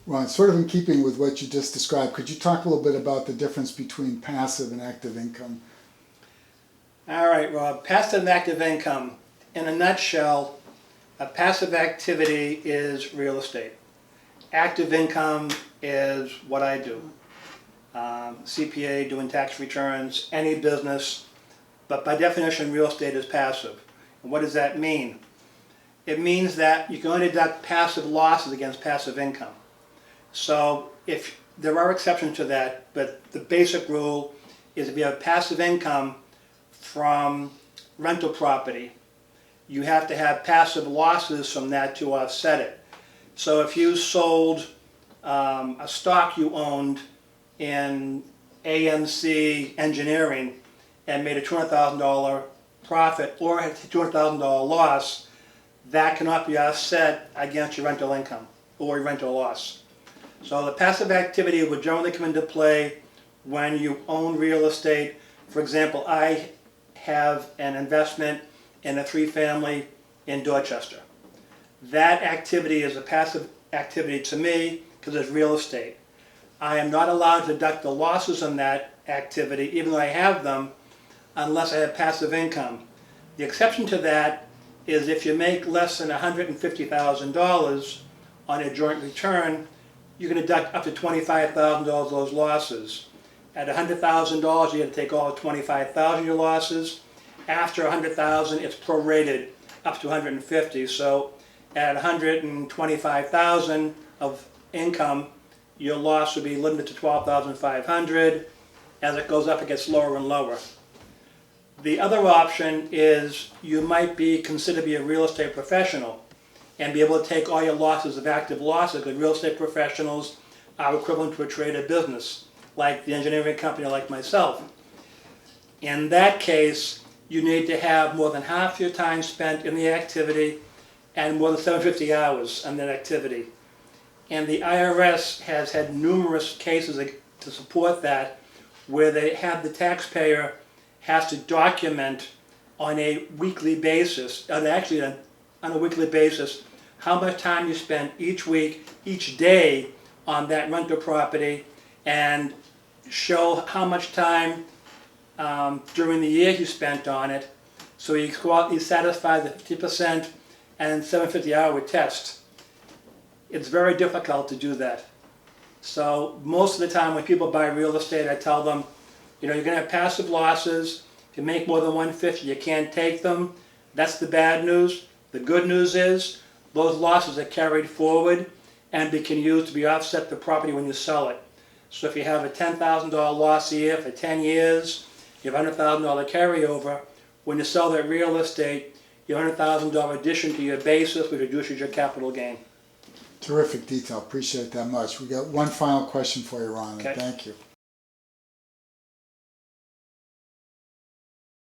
Well, sort of in keeping with what you just described, could you talk a little bit about the difference between passive and active income? All right, Rob. Passive and active income. In a nutshell, a passive activity is real estate. Active income is what I do. CPA, doing tax returns, any business. But by definition, real estate is passive. And what does that mean? It means that you can only deduct passive losses against passive income. So if there are exceptions to that, but the basic rule is if you have passive income from rental property, you have to have passive losses from that to offset it. So if you sold a stock you owned in ANC Engineering and made a $200,000 profit or a $200,000 loss, that cannot be offset against your rental income or your rental loss. So the passive activity would generally come into play when you own real estate. For example, I have an investment in a 3-family in Dorchester. That activity is a passive activity to me because it's real estate. I am not allowed to deduct the losses on that activity, even though I have them, unless I have passive income. The exception to that is if you make less than $150,000 on a joint return, you can deduct up to $25,000 of those losses. At $100,000, you have to take all the $25,000 of your losses. After $100,000, it's prorated up to $150,000. So at $125,000 of income, your loss would be limited to $12,500. As it goes up, it gets lower and lower. The other option is you might be considered to be a real estate professional and be able to take all your losses of active losses, because real estate professionals are equivalent to a traded business, like the engineering company like myself. In that case, you need to have more than half your time spent in the activity and more than 750 hours on that activity. And the IRS has had numerous cases to support that, where they have the taxpayer has to document on a weekly basis, on a weekly basis, how much time you spent each week, each day on that rental property, and show how much time during the year you spent on it. So you satisfy the 50% and 750-hour test. It's very difficult to do that. So most of the time when people buy real estate, I tell them, you're going to have passive losses. If you make more than 150, you can't take them. That's the bad news. The good news is those losses are carried forward and they can use to be offset the property when you sell it. So if you have a $10,000 loss a year for 10 years, you have a $100,000 carryover. When you sell that real estate, you have a $100,000 addition to your basis, which reduces your capital gain. Terrific detail. Appreciate that much. We got one final question for you, Ron. Okay. Thank you.